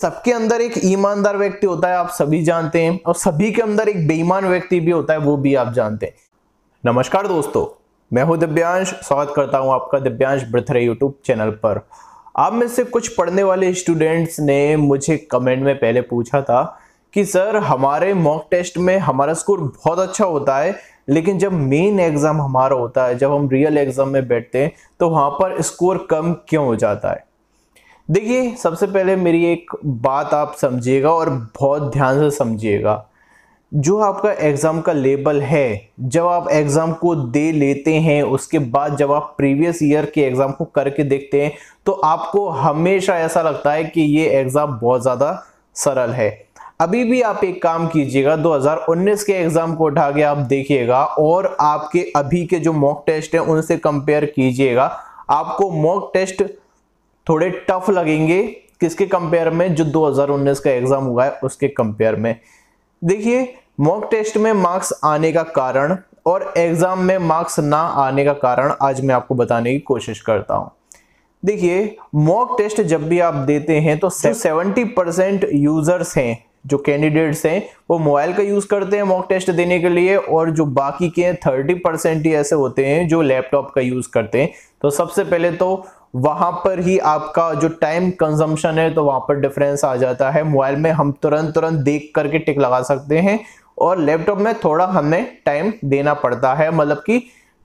सबके अंदर एक ईमानदार व्यक्ति होता है, आप सभी जानते हैं, और सभी के अंदर एक बेईमान व्यक्ति भी होता है, वो भी आप जानते हैं। नमस्कार दोस्तों, मैं हूं दिव्यांश। स्वागत करता हूं आपका दिव्यांश ब्रथरे यूट्यूब चैनल पर। आप में से कुछ पढ़ने वाले स्टूडेंट्स ने मुझे कमेंट में पहले पूछा था कि सर हमारे मॉक टेस्ट में हमारा स्कोर बहुत अच्छा होता है, लेकिन जब मेन एग्जाम हमारा होता है, जब हम रियल एग्जाम में बैठते हैं तो वहां पर स्कोर कम क्यों हो जाता है। देखिए, सबसे पहले मेरी एक बात आप समझिएगा और बहुत ध्यान से समझिएगा। जो आपका एग्जाम का लेवल है, जब आप एग्जाम को दे लेते हैं, उसके बाद जब आप प्रीवियस ईयर के एग्जाम को करके देखते हैं तो आपको हमेशा ऐसा लगता है कि ये एग्जाम बहुत ज्यादा सरल है। अभी भी आप एक काम कीजिएगा, 2019 के एग्जाम को उठा के आप देखिएगा और आपके अभी के जो मॉक टेस्ट है उनसे कंपेयर कीजिएगा। आपको मॉक टेस्ट थोड़े टफ लगेंगे। किसके कंपेयर में? जो 2019 का एग्जाम हुआ है उसके कंपेयर में। देखिए, मॉक टेस्ट में मार्क्स आने का कारण और एग्जाम में मार्क्स ना आने का कारण आज मैं आपको बताने की कोशिश करता हूं। देखिए, मॉक टेस्ट जब भी आप देते हैं तो 70% यूजर्स हैं, जो कैंडिडेट्स हैं, वो मोबाइल का यूज करते हैं मॉक टेस्ट देने के लिए, और जो बाकी के 30% ही ऐसे होते हैं जो लैपटॉप का यूज करते हैं। तो सबसे पहले तो वहां पर ही आपका जो टाइम कंजम्पशन है तो वहां पर डिफरेंस आ जाता है। मोबाइल में हम तुरंत देख करके टिक लगा सकते हैं और लैपटॉप में थोड़ा हमें टाइम देना पड़ता है, मतलब कि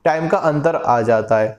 टाइम का अंतर आ जाता है।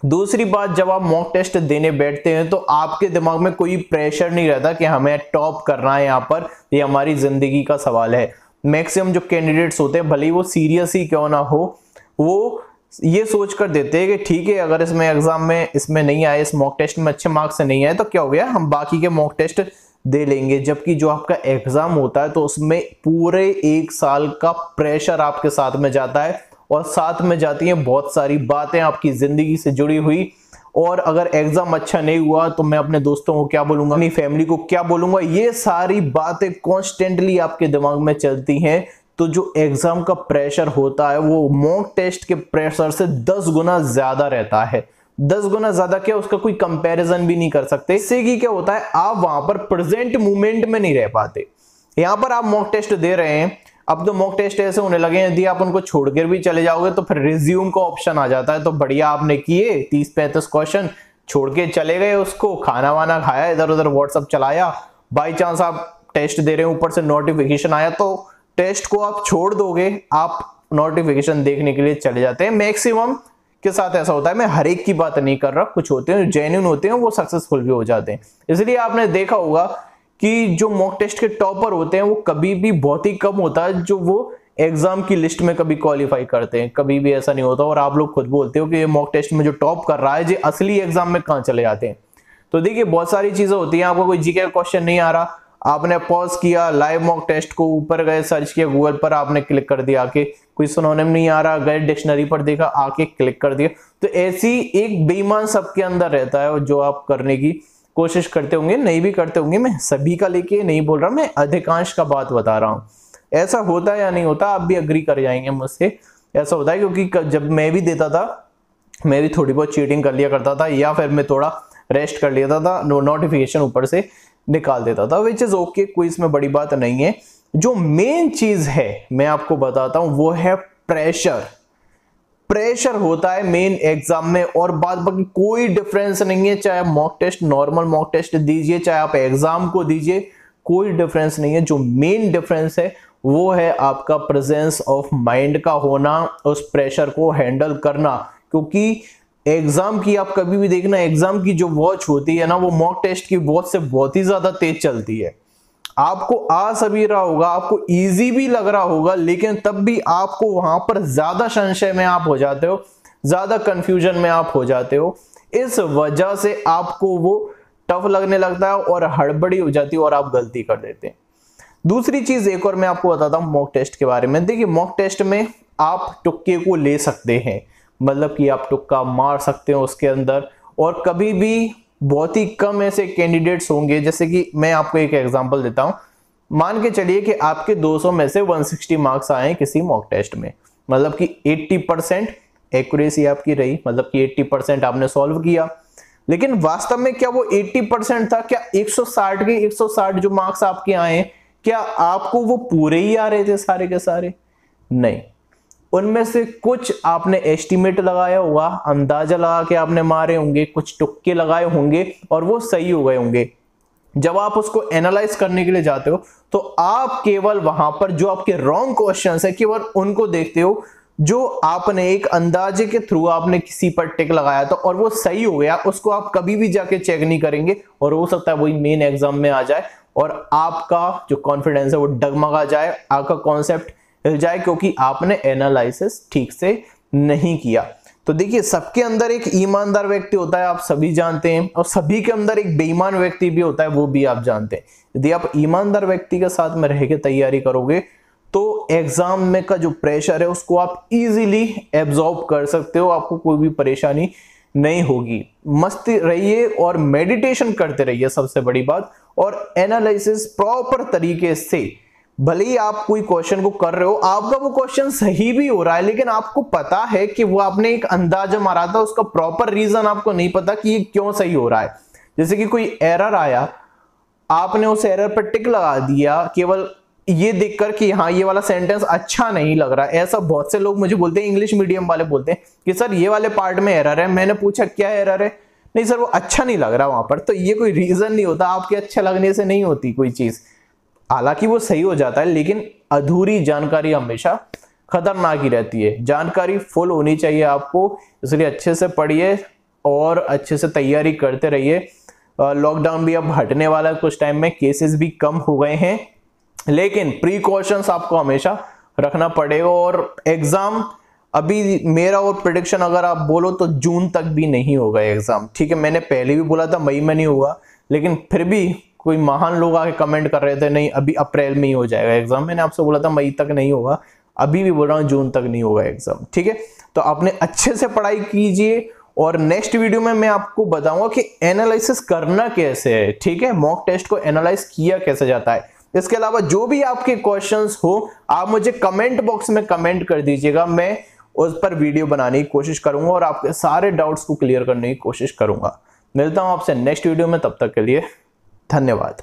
दूसरी बात, जब आप मॉक टेस्ट देने बैठते हैं तो आपके दिमाग में कोई प्रेशर नहीं रहता कि हमें टॉप करना है, यहाँ पर ये हमारी जिंदगी का सवाल है। मैक्सिमम जो कैंडिडेट्स होते हैं, भले ही वो सीरियस ही क्यों ना हो, वो ये सोच कर देते हैं कि ठीक है, अगर इसमें एग्जाम में इसमें नहीं आए, इस मॉक टेस्ट में अच्छे मार्क्स से नहीं आए तो क्या हो गया, हम बाकी के मॉक टेस्ट दे लेंगे। जबकि जो आपका एग्जाम होता है तो उसमें पूरे एक साल का प्रेशर आपके साथ में जाता है और साथ में जाती हैं बहुत सारी बातें आपकी जिंदगी से जुड़ी हुई। और अगर एग्जाम अच्छा नहीं हुआ तो मैं अपने दोस्तों को क्या बोलूंगा, अपनी फैमिली को क्या बोलूंगा, ये सारी बातें कॉन्स्टेंटली आपके दिमाग में चलती हैं। तो जो एग्जाम का प्रेशर होता है वो मॉक टेस्ट के प्रेशर से 10 गुना ज्यादा रहता है। 10 गुना ज्यादा क्या, उसका कोई कंपैरिजन भी नहीं कर सकते। इससे कि क्या होता है, आप वहां पर प्रेजेंट मोमेंट में नहीं रह पाते। यहां पर आप मॉक टेस्ट दे रहे हैं, अब तो मॉक टेस्ट ऐसे होने लगे हैं, यदि आप उनको छोड़कर भी चले जाओगे तो फिर रिज्यूम का ऑप्शन आ जाता है। तो बढ़िया आपने किए 30-35 क्वेश्चन, छोड़ के चले गए, उसको खाना वाना खाया, इधर उधर व्हाट्सएप चलाया, बाई चांस आप टेस्ट दे रहे हैं, ऊपर से नोटिफिकेशन आया तो टेस्ट को आप छोड़ दोगे, आप नोटिफिकेशन देखने के लिए चले जाते हैं। मैक्सिमम के साथ ऐसा होता है, मैं हर एक की बात नहीं कर रहा, कुछ होते हैं जेन्युइन होते हैं, वो सक्सेसफुल भी हो जाते हैं। इसलिए आपने देखा होगा कि जो मॉक टेस्ट के टॉपर होते हैं वो कभी भी बहुत ही कम होता है जो वो एग्जाम की लिस्ट में कभी क्वालिफाई करते हैं, कभी भी ऐसा नहीं होता। और आप लोग खुद बोलते हो कि ये मॉक टेस्ट में जो टॉप कर रहा है जी असली एग्जाम में कहां चले जाते हैं। तो देखिए, बहुत सारी चीजें होती हैं। आपको कोई जीके का क्वेश्चन नहीं आ रहा, आपने पॉज किया, लाइव मॉक टेस्ट को ऊपर गए, सर्च किया गूगल पर, आपने क्लिक कर दिया आके, कोई सिनोनिम नहीं आ रहा, गए डिक्शनरी पर देखा, आके क्लिक कर दिया। तो ऐसी एक बेईमान सबके अंदर रहता है जो आप करने की कोशिश करते होंगे, नहीं भी करते होंगे। मैं सभी का लेके नहीं बोल रहा, मैं अधिकांश का बात बता रहा हूं। ऐसा होता है या नहीं होता, आप भी अग्री कर जाएंगे मुझसे। ऐसा होता है क्योंकि जब मैं भी देता था, मैं भी थोड़ी बहुत चीटिंग कर लिया करता था, या फिर मैं थोड़ा रेस्ट कर लेता था, नोटिफिकेशन ऊपर से निकाल देता था, विच इज ओके, कोई इसमें बड़ी बात नहीं है। जो मेन चीज है मैं आपको बताता हूं, वो है प्रेशर। प्रेशर होता है मेन एग्जाम में, और बाद बाकी कोई डिफरेंस नहीं है। चाहे आप mock test, normal mock test दीजिए, चाहे आप एग्जाम को दीजिए, कोई डिफरेंस नहीं है। जो मेन डिफरेंस है वो है आपका प्रेजेंस ऑफ माइंड का होना, उस प्रेशर को हैंडल करना। क्योंकि एग्जाम की आप कभी भी देखना, एग्जाम की जो वॉच होती है ना, वो मॉक टेस्ट की वॉच से बहुत ही ज्यादा तेज चलती है। आपको आ सभी रहा होगा, आपको इजी भी लग रहा होगा, लेकिन तब भी आपको वहां पर ज्यादा संशय में आप हो जाते हो, ज्यादा कंफ्यूजन में आप हो जाते हो। इस वजह से आपको वो टफ लगने लगता है और हड़बड़ी हो जाती है और आप गलती कर देते हैं। दूसरी चीज एक और मैं आपको बताता हूं मॉक टेस्ट के बारे में। देखिए, मॉक टेस्ट में आप तुक्के को ले सकते हैं, मतलब कि आप तुक्का मार सकते हो उसके अंदर, और कभी भी बहुत ही कम ऐसे कैंडिडेट्स होंगे। जैसे कि मैं आपको एक एग्जांपल देता हूं, मान के चलिए कि आपके 200 में से 160 मार्क्स आए किसी मॉक टेस्ट में, मतलब कि 80% एक्यूरेसी आपकी रही, मतलब कि 80% आपने सॉल्व किया। लेकिन वास्तव में क्या वो 80% था? क्या 160 के 160 जो मार्क्स आपके आए, क्या आपको वो पूरे ही आ रहे थे सारे के सारे? नहीं, उनमें से कुछ आपने एस्टिमेट लगाया होगा, अंदाजा लगा के आपने मारे होंगे, कुछ तुक्के लगाए होंगे और वो सही हो गए होंगे। जब आप उसको एनालाइज करने के लिए जाते हो तो आप केवल वहां पर जो आपके रॉन्ग क्वेश्चंस है केवल उनको देखते हो, जो आपने एक अंदाजे के थ्रू आपने किसी पर टिक लगाया था और वो सही हो गया, उसको आप कभी भी जाके चेक नहीं करेंगे और हो सकता है वही मेन एग्जाम में आ जाए और आपका जो कॉन्फिडेंस है वो डगमगा जाए, आपका कॉन्सेप्ट हिल जाए, क्योंकि आपने एनालिसिस ठीक से नहीं किया। तो देखिए, सबके अंदर एक ईमानदार व्यक्ति होता है, आप सभी जानते हैं, और सभी के अंदर एक बेईमान व्यक्ति भी होता है, वो भी आप जानते हैं। यदि आप ईमानदार व्यक्ति के साथ में रह के तैयारी करोगे तो एग्जाम में का जो प्रेशर है उसको आप इजीली एब्जॉर्ब कर सकते हो, आपको कोई भी परेशानी नहीं होगी। मस्ती रहिए और मेडिटेशन करते रहिए, सबसे बड़ी बात, और एनालिसिस प्रॉपर तरीके से। भले ही आप कोई क्वेश्चन को कर रहे हो, आपका वो क्वेश्चन सही भी हो रहा है, लेकिन आपको पता है कि वो आपने एक अंदाजा मारा था, उसका प्रॉपर रीजन आपको नहीं पता कि ये क्यों सही हो रहा है। जैसे कि कोई एरर आया, आपने उस एरर पर टिक लगा दिया केवल ये देखकर कि हाँ ये वाला सेंटेंस अच्छा नहीं लग रहा। ऐसा बहुत से लोग मुझे बोलते हैं, इंग्लिश मीडियम वाले बोलते हैं कि सर ये वाले पार्ट में एरर है। मैंने पूछा क्या एरर है? नहीं सर वो अच्छा नहीं लग रहा वहां पर। तो ये कोई रीजन नहीं होता, आपके अच्छा लगने से नहीं होती कोई चीज। हालांकि वो सही हो जाता है, लेकिन अधूरी जानकारी हमेशा खतरनाक ही रहती है। जानकारी फुल होनी चाहिए आपको, इसलिए अच्छे से पढ़िए और अच्छे से तैयारी करते रहिए। लॉकडाउन भी अब हटने वाला है, कुछ टाइम में केसेस भी कम हो गए हैं, लेकिन प्रिकॉशंस आपको हमेशा रखना पड़ेगा। और एग्जाम अभी मेरा और प्रेडिक्शन अगर आप बोलो तो जून तक भी नहीं होगा एग्जाम। ठीक है, मैंने पहले भी बोला था मई में नहीं होगा, लेकिन फिर भी कोई महान लोग आके कमेंट कर रहे थे नहीं अभी अप्रैल में ही हो जाएगा एग्जाम। मैंने आपसे बोला था मई तक नहीं होगा, अभी भी बोल रहा हूँ जून तक नहीं होगा एग्जाम। ठीक है, तो आपने अच्छे से पढ़ाई कीजिए और नेक्स्ट वीडियो में मैं आपको बताऊंगा कि एनालिसिस करना कैसे है। ठीक है, मॉक टेस्ट को एनालाइज किया कैसे जाता है। इसके अलावा जो भी आपके क्वेश्चंस हो आप मुझे कमेंट बॉक्स में कमेंट कर दीजिएगा, मैं उस पर वीडियो बनाने की कोशिश करूंगा और आपके सारे डाउट्स को क्लियर करने की कोशिश करूंगा। मिलता हूं आपसे नेक्स्ट वीडियो में, तब तक के लिए धन्यवाद।